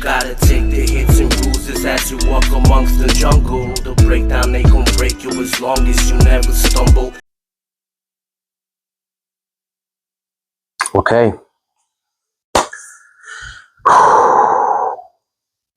gotta take the hits and bruises as you walk amongst the jungle. The breakdown, they gon' break you as long as you never stumble. Okay.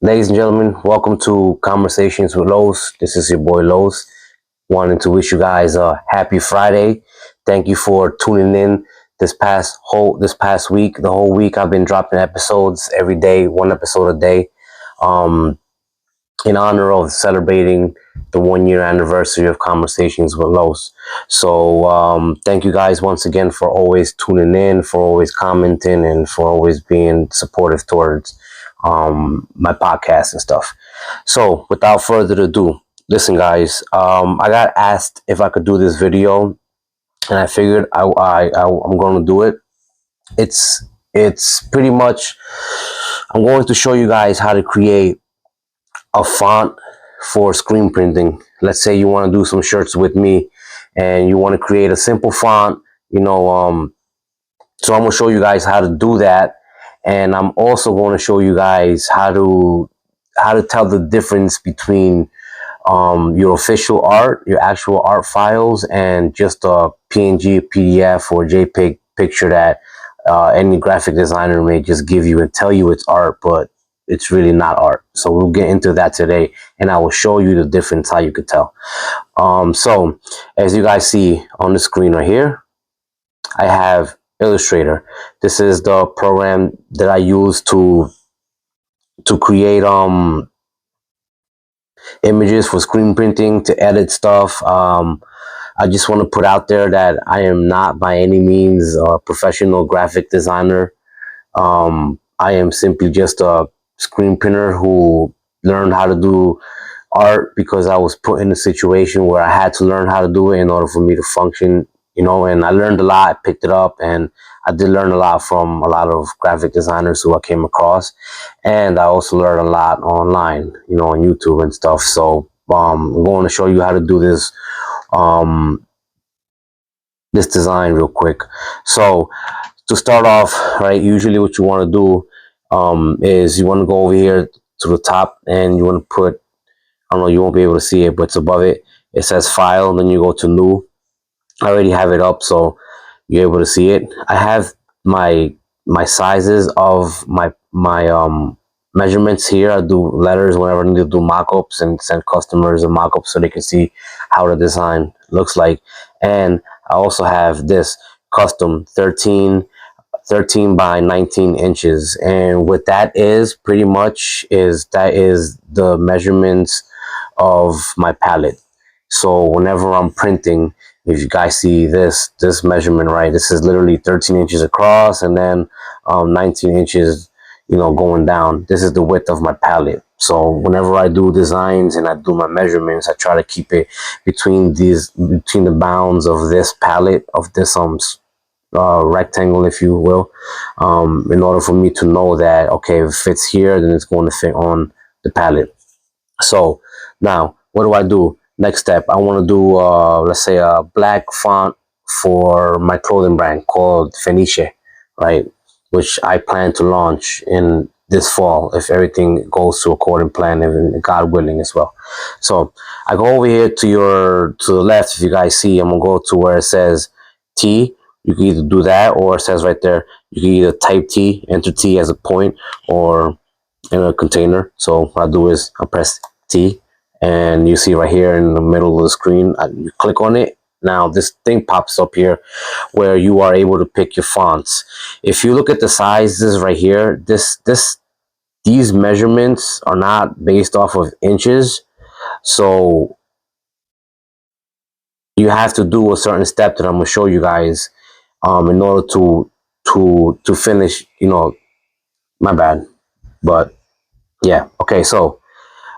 Ladies and gentlemen, welcome to Conversations with Lowe's. This is your boy Lowe's. Wanting to wish you guys a happy Friday. Thank you for tuning in this past week. The whole week I've been dropping episodes every day, one episode a day, in honor of celebrating the 1 year anniversary of Conversations with Lowe's. So thank you guys once again for always tuning in, for always commenting, and for always being supportive towards my podcast and stuff. So without further ado, listen guys, I got asked if I could do this video, and I figured I'm going to do it. It's pretty much, I'm going to show you guys how to create a font for screen printing. Let's say you want to do some shirts with me and you want to create a simple font, so I'm going to show you guys how to do that. And I'm also going to show you guys how to tell the difference between your official art, your actual art files, and just a PNG, PDF, or JPEG picture that any graphic designer may just give you and tell you it's art, but it's really not art. So we'll get into that today, and I will show you the difference, how you could tell. So as you guys see on the screen right here, I have Illustrator. This is the program that I use to create images for screen printing, to edit stuff. I just want to put out there that I am not by any means a professional graphic designer. I am simply just a screen printer who learned how to do art because I was put in a situation where I had to learn how to do it in order for me to function, and I learned a lot. I picked it up, and I did learn a lot from a lot of graphic designers who I came across, and I also learned a lot online, on YouTube and stuff. So I'm going to show you how to do this this design real quick. So to start off, right, usually what you want to do is you want to go over here to the top, and you want to put, I don't know, you won't be able to see it, but it's above it. It says File, and then you go to New. I already have it up, so you're able to see it. I have my sizes of my measurements here. I do letters whenever I need to do mock-ups and send customers a mock-up so they can see how the design looks like. And I also have this custom 13 by 19 inches. And what that is pretty much is the measurements of my palette. So whenever I'm printing, if you guys see this measurement, right, this is literally 13 inches across, and then 19 inches, going down. This is the width of my palette. So whenever I do designs and I do my measurements, I try to keep it between the bounds of this palette, of this rectangle, if you will, in order for me to know that, okay, if it fits here, then it's going to fit on the palette. So now what do I do? Next step, I want to do let's say a black font for my clothing brand called Fenice, right, which I plan to launch in this fall if everything goes to according plan, and God willing as well. So I go over here to the left. If you guys see, I'm gonna go to where it says T. You can either do that, or it says right there, you can either type T, enter T as a point, or in a container. So what I do is I press T, and you see right here in the middle of the screen, you click on it. Now this thing pops up here where you are able to pick your fonts. If you look at the sizes right here, these measurements are not based off of inches, so you have to do a certain step that I'm gonna show you guys in order to finish. My bad, but yeah. Okay, so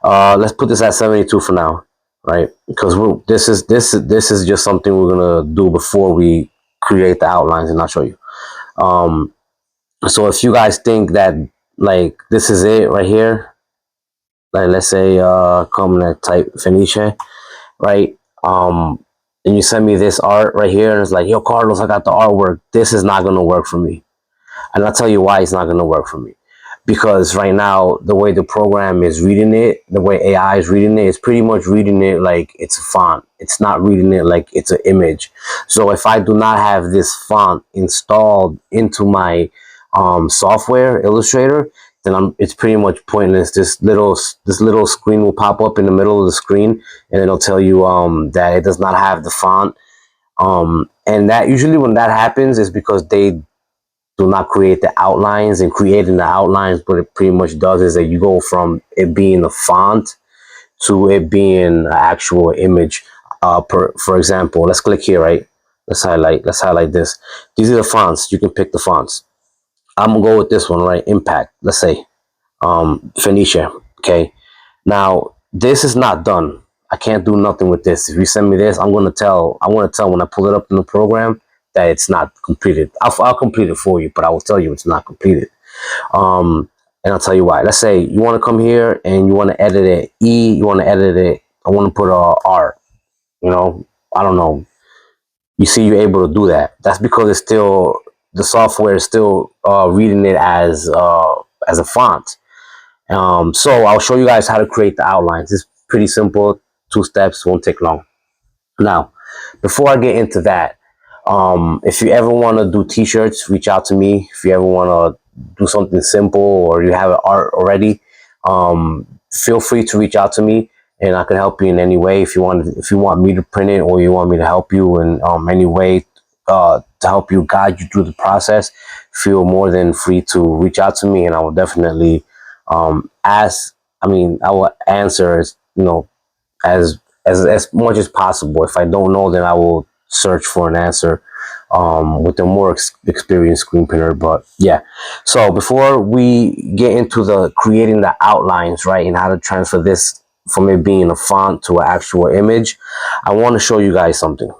let's put this at 72 for now, right? Because this is just something we're gonna do before we create the outlines, and I'll show you. So if you guys think that like this is it right here, like let's say come and type Fenice, right? And you send me this art right here, and it's like, yo, Carlos, I got the artwork. This is not gonna work for me, and I'll tell you why it's not gonna work for me. because right now the way the program is reading it, the way AI is reading it, it's pretty much reading it like it's a font. It's not reading it like it's an image. So if I do not have this font installed into my software, Illustrator, then it's pretty much pointless. This little screen will pop up in the middle of the screen, and it'll tell you that it does not have the font. And that usually when that happens is because they do not create the outlines, and creating the outlines, what it pretty much does is that you go from it being a font to it being an actual image. For example, let's click here, right? Let's highlight this. These are the fonts. You can pick the fonts. I'm gonna go with this one, right? Impact. Let's say Phoenicia. Okay. Now this is not done. I can't do nothing with this. If you send me this, I'm gonna tell. When I pull it up in the program that it's not completed. I'll complete it for you, but I will tell you it's not completed. And I'll tell you why. Let's say you want to come here and you want to edit it. You want to edit it. I want to put a R. You know, I don't know. You see, you're able to do that. That's because it's still the software is still reading it as a font. So I'll show you guys how to create the outlines. It's pretty simple. 2 steps, won't take long. Now, before I get into that, if you ever want to do t-shirts, reach out to me. If you ever want to do something simple or you have an art already, feel free to reach out to me and I can help you in any way. If you want me to print it or you want me to help you in any way to help you, guide you through the process, feel more than free to reach out to me, and I will definitely ask. I will answer as as much as possible. If I don't know, then I will search for an answer with a more experienced screen printer. But yeah, so before we get into the creating the outlines, right, and how to transfer this from it being a font to an actual image, I want to show you guys something.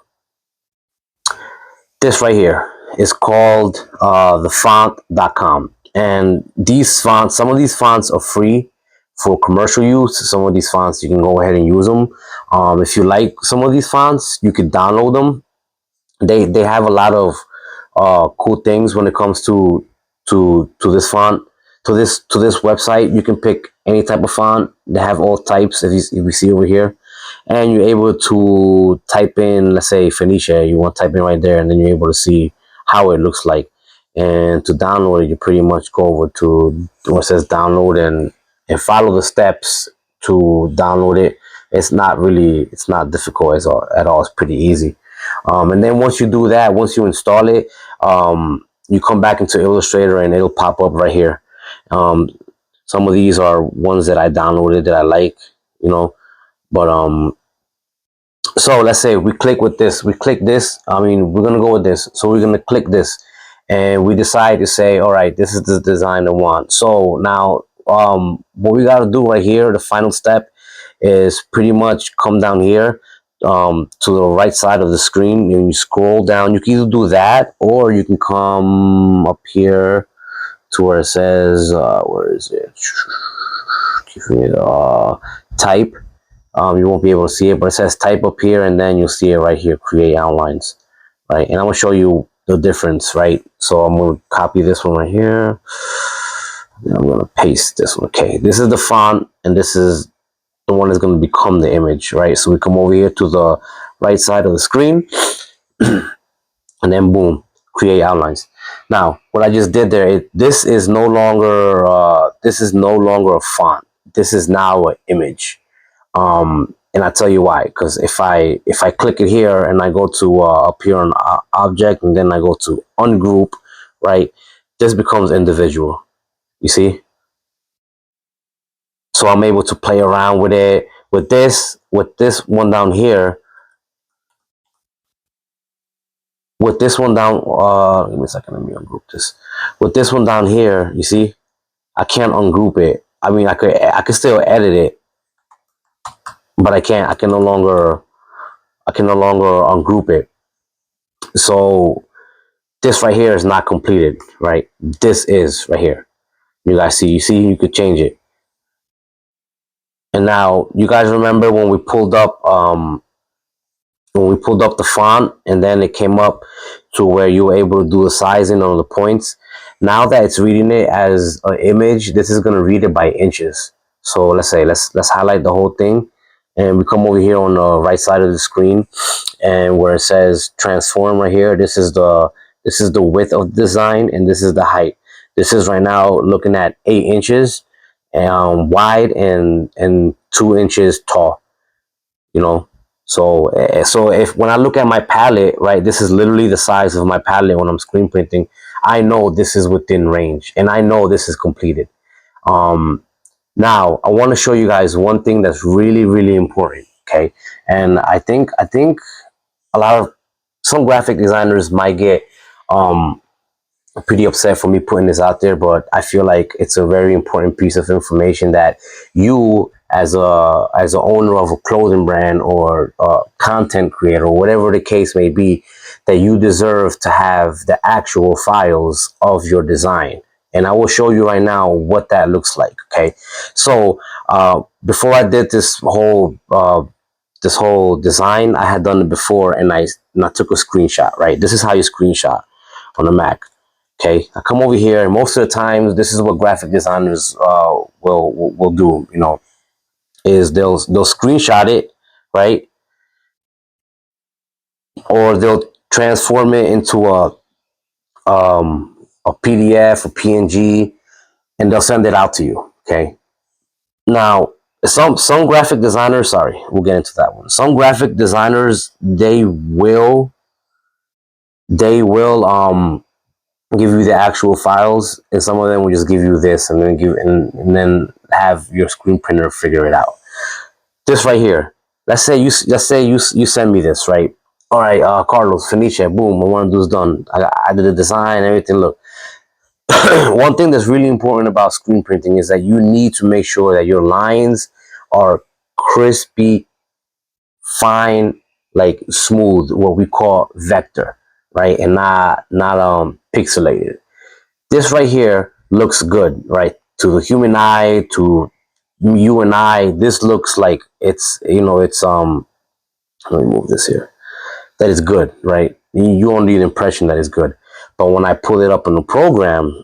This right here is called thefont.com, and these fonts, some of these fonts are free for commercial use. Some of these fonts you can go ahead and use them. If you like some of these fonts, you could download them. They have a lot of cool things when it comes to this font, to this website. You can pick any type of font. They have all types, if you see over here, and you're able to type in, let's say Phoenicia. You want to type in right there, and then you're able to see how it looks like. And to download it, you pretty much go over to where it says download, and follow the steps to download it. It's not difficult at all. It's pretty easy. And then once you do that, once you install it, you come back into Illustrator and it'll pop up right here. Um, some of these are ones that I downloaded that I like, you know. But so let's say we click with this. We click this. We're gonna go with this. So we're gonna click this, and we decide to say, all right, this is the design I want. So now, what we gotta do right here, the final step, is pretty much come down here to the right side of the screen, and you scroll down. You can either do that, or you can come up here to where it says, where is it? Type. You won't be able to see it, but it says type up here, and then you'll see it right here, create outlines, right? And I'm gonna show you the difference, right? So I'm gonna copy this one right here, and I'm gonna paste this one. Okay, this is the font, and this is the one that's gonna become the image, right? So we come over here to the right side of the screen, and then boom, create outlines. Now, what I just did there, this is no longer a font. This is now an image. And I tell you why. Because if I click it here and I go to up here on object, and then I go to ungroup, right, this becomes individual. You see? So I'm able to play around with it. With this one down here, with this one down, give me a second, let me ungroup this. With this one down here, you see, I can't ungroup it. I could still edit it, but I can no longer ungroup it. So this right here is not completed, right? This is right here. You guys see, you could change it. And now you guys remember when we pulled up the font, and then it came up to where you were able to do the sizing on the points. Now that it's reading it as an image, this is gonna read it by inches. So let's say let's highlight the whole thing, and we come over here on the right side of the screen, and where it says transform right here, this is the width of the design, and this is the height. This is right now looking at 8 inches wide and 2 inches tall. You know, so if when I look at my palette, right, this is literally the size of my palette when I'm screen printing. I know this is within range, and I know this is completed. Um, Now I want to show you guys one thing that's really really important. Okay, and I think a lot of some graphic designers might get um pretty upset for me putting this out there, but I feel like it's a very important piece of information that you, as a owner of a clothing brand or content creator, whatever the case may be, that you deserve to have the actual files of your design. And I will show you right now what that looks like. Okay, so before I did this whole design, I had done it before, and I took a screenshot. Right, this is how you screenshot on the Mac. Okay, I come over here, and most of the times, this is what graphic designers will do. You know, is they'll screenshot it, right, or they'll transform it into a PDF or PNG, and they'll send it out to you. Okay, now some graphic designers, sorry, we'll get into that one. Some graphic designers they will give you the actual files, and some of them will just give you this and then and then have your screen printer figure it out. This right here, let's say you send me this, right? All right, Carlos Fenice, boom, I want to do this done. I did the design, everything. Look, one thing that's really important about screen printing is that you need to make sure that your lines are crispy, fine, like smooth, what we call vector, right, and not pixelated. This right here looks good, right? To the human eye, to you and I, this looks like it's let me move this here. That is good, right? You don't need an impression that is good. But when I pull it up in the program,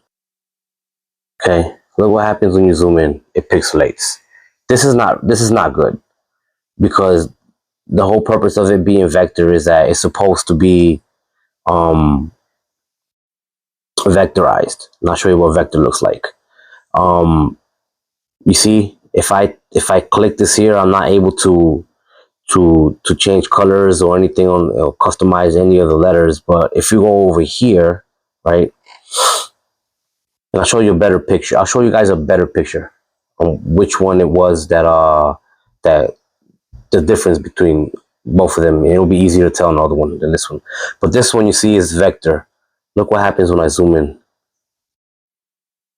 okay, look what happens when you zoom in. It pixelates. This is not good, because the whole purpose of it being vector is that it's supposed to be um vectorized. I'm not show you what vector looks like. Um You see, if I click this here, I'm not able to change colors or anything on or customize any of the letters. But if you go over here, right, and I'll show you a better picture. I'll show you guys a better picture on which one it was that the difference between both of them. And it'll be easier to tell another one than this one. But this one you see is vector. Look what happens when I zoom in.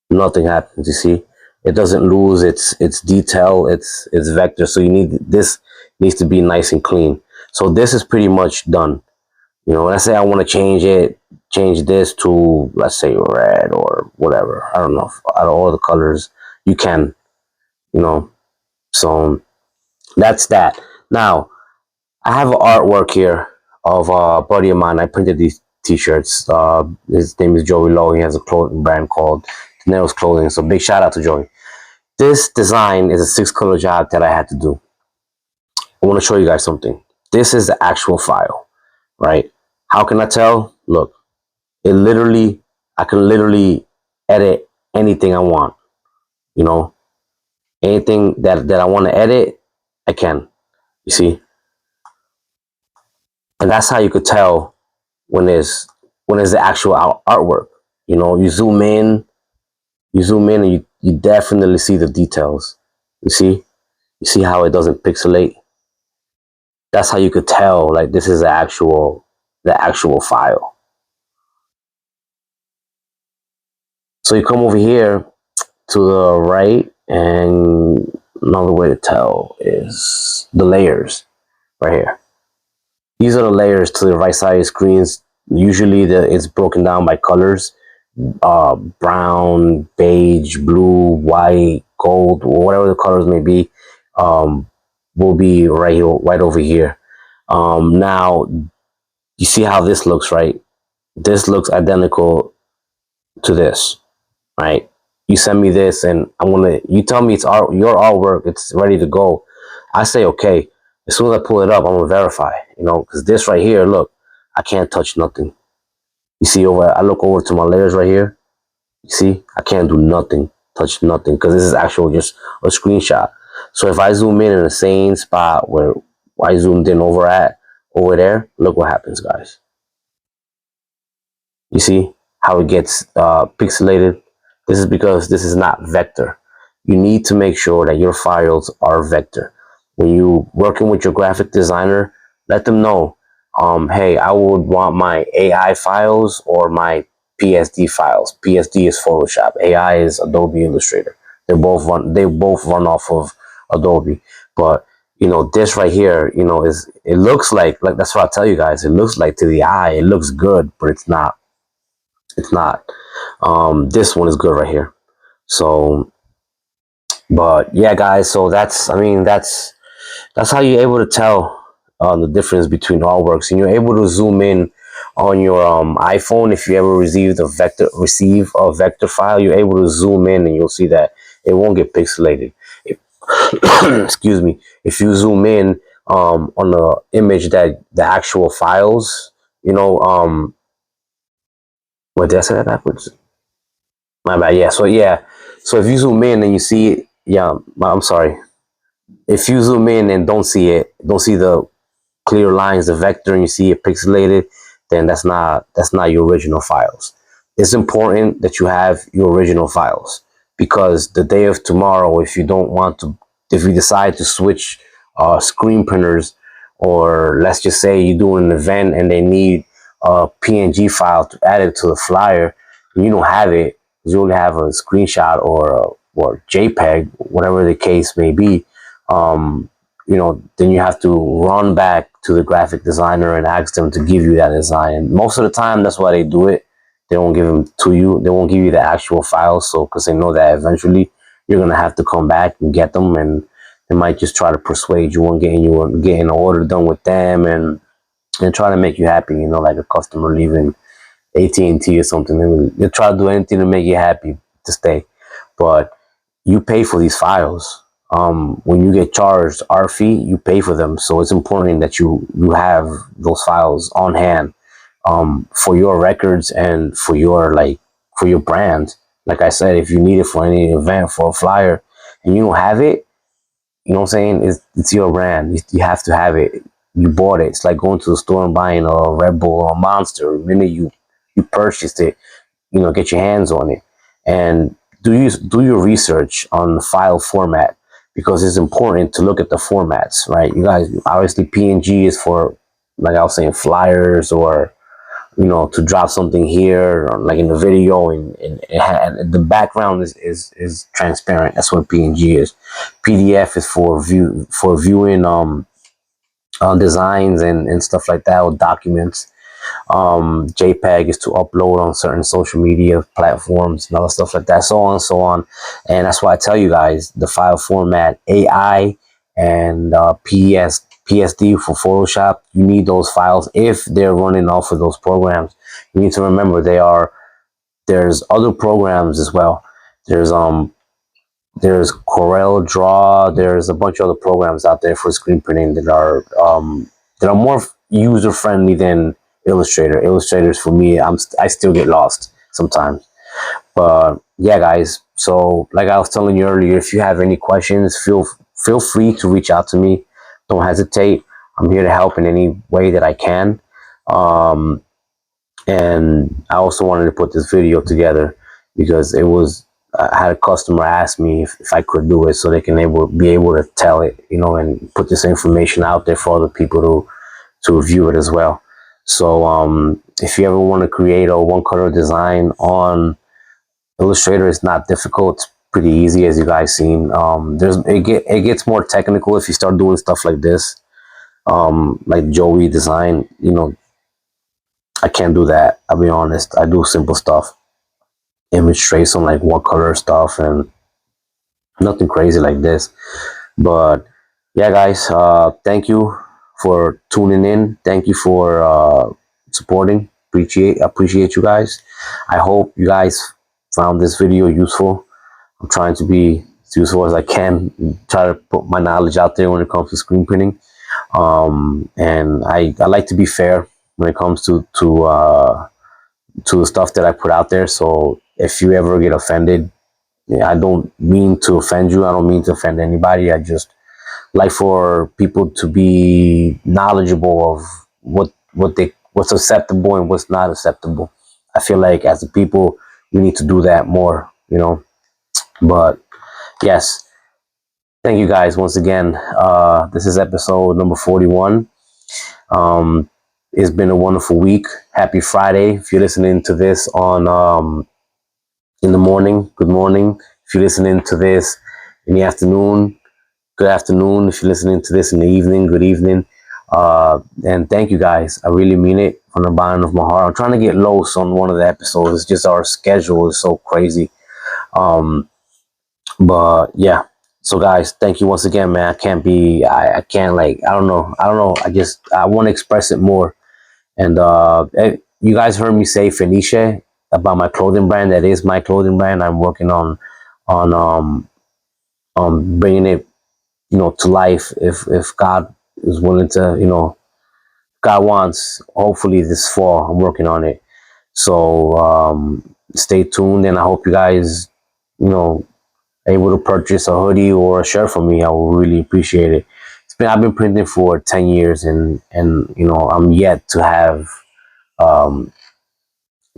Nothing happens. You see, it doesn't lose its detail. It's vector. So this needs to be nice and clean. So this is pretty much done. You know, let's say I want to change this to, let's say, red or whatever. I don't know, out of all the colors you can. You know, so that's that. Now I have an artwork here of a buddy of mine. I printed these t-shirts. His name is Joey Lowe. He has a clothing brand called Teneros Clothing. So big shout out to Joey. This design is a 6-color job that I had to do. I want to show you guys something. This is the actual file, right? How can I tell? Look, I can literally edit anything I want. You know, anything that I want to edit, I can. You see, and that's how you could tell when it's the actual artwork. You know, you zoom in, and you definitely see the details. You see how it doesn't pixelate. That's how you could tell, like, this is the actual file. So you come over here to the right, and another way to tell is the layers right here. These are the layers to the right side of the screens. Usually it's broken down by colors: brown, beige, blue, white, gold, whatever the colors may be, um, will be right over here. Now you see how this looks, right? This looks identical to this, right? You send me this, and you tell me it's your artwork, it's ready to go. I say okay. As soon as I pull it up, I'm gonna verify, because this right here, look, I can't touch nothing. You see I look over to my layers right here. You see, I can't do nothing, touch nothing, because this is actual just a screenshot. So if I zoom in the same spot where I zoomed in over there, look what happens, guys. You see how it gets pixelated? This is because this is not vector. You need to make sure that your files are vector. When you working with your graphic designer, let them know, hey, I would want my AI files or my PSD files. PSD is Photoshop. AI is Adobe Illustrator. They both run off of Adobe. But this right here, it looks like that's what I tell you guys. It looks like to the eye, it looks good, but it's not. It's not. This one is good right here. So, but yeah, guys. So that's how you're able to tell the difference between artworks, and you're able to zoom in on your iPhone. If you ever receive a vector file, you're able to zoom in, and you'll see that it won't get pixelated. If, excuse me. If you zoom in on the image that the actual files, what did I say that backwards? My bad. Yeah. So yeah. So if you zoom in and you see it, yeah, I'm sorry. If you zoom in and don't see the clear lines, the vector, and you see it pixelated, then that's not your original files. It's important that you have your original files, because the day of tomorrow, if you decide to switch screen printers, or let's just say you're doing an event and they need a PNG file to add it to the flyer, and you don't have it, you only have a screenshot or JPEG, whatever the case may be. Then you have to run back to the graphic designer and ask them to give you that design. And most of the time, that's why they do it. They won't give them to you. They won't give you the actual files, so because they know that eventually you're gonna have to come back and get them, and they might just try to persuade you on getting an order done with them, and try to make you happy. Like a customer leaving AT&T or something. They try to do anything to make you happy to stay, but you pay for these files. When you get charged our fee, you pay for them. So it's important that you have those files on hand, for your records and for your brand. Like I said, if you need it for any event, for a flyer, and you don't have it, you know what I'm saying? It's your brand. You have to have it. You bought it. It's like going to the store and buying a Red Bull or a Monster. The minute you purchased it, get your hands on it, and do your research on the file format, because it's important to look at the formats, right? You guys, obviously PNG is for, like I was saying, flyers, or to drop something here, or like in the video, and the background is transparent. That's what PNG is. PDF is for viewing designs and stuff like that, or documents. JPEG is to upload on certain social media platforms and other stuff like that, so on and so on. And that's why I tell you guys, the file format AI and PSD for Photoshop, you need those files if they're running off of those programs. You need to remember there's other programs as well. There's Corel Draw. There's a bunch of other programs out there for screen printing that are more user friendly than Illustrator. Illustrators, for me, I still get lost sometimes. But yeah, guys. So like I was telling you earlier, if you have any questions, feel free to reach out to me. Don't hesitate. I'm here to help in any way that I can. Um, and I also wanted to put this video together because I had a customer ask me if I could do it, so they can be able to tell it, and put this information out there for other people to review it as well. So if you ever want to create a one color design on Illustrator, it's not difficult. It's pretty easy, as you guys seen. It gets more technical if you start doing stuff like this, like Joey design. I can't do that. I'll be honest. I do simple stuff, image trace on like one color stuff, and nothing crazy like this. But yeah, guys, thank you for tuning in. Thank you for supporting. appreciate you guys. I hope you guys found this video useful. I'm trying to be as useful as I can, try to put my knowledge out there when it comes to screen printing. And I like to be fair when it comes to the stuff that I put out there. So if you ever get offended, I don't mean to offend you. I don't mean to offend anybody. I just like for people to be knowledgeable of what's acceptable and what's not acceptable. I feel like as a people, we need to do that more, you know. But yes, thank you guys once again. This is episode number 41. It's been a wonderful week. Happy Friday. If you're listening to this on in the morning, good morning. If you're listening to this in the afternoon, good afternoon. If you're listening to this in the evening, good evening. And thank you guys. I really mean it from the bottom of my heart. I'm trying to get Los on one of the episodes. It's just our schedule is so crazy. But yeah. So guys, thank you once again, man. I can't like, I don't know. I want to express it more. And you guys heard me say Felice about my clothing brand. That is my clothing brand. I'm working on bringing it, to life. If God is willing to, God wants. Hopefully this fall, I'm working on it. So stay tuned, and I hope you guys, able to purchase a hoodie or a shirt from me. I will really appreciate it. I've been printing for 10 years, and I'm yet to have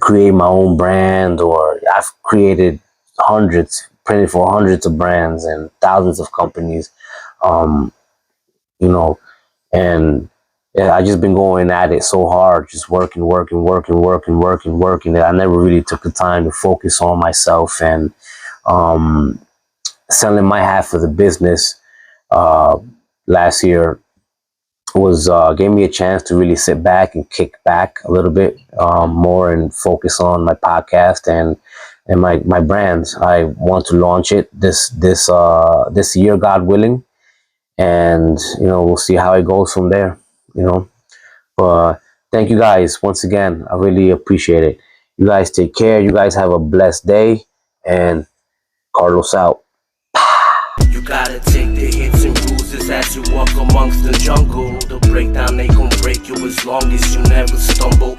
create my own brand, or I've created printed for hundreds of brands and thousands of companies. Um, you know, and yeah, I just been going at it so hard, just working that I never really took the time to focus on myself and selling my half of the business last year was gave me a chance to really sit back and kick back a little bit more and focus on my podcast and my brands. I want to launch it this year, God willing, and we'll see how it goes from there. But thank you guys once again. I really appreciate it. You guys take care. You guys have a blessed day, and Carlos out. You gotta take the hits and bruises as you walk amongst the jungle. The breakdown, they gon' break you as long as you never stumble.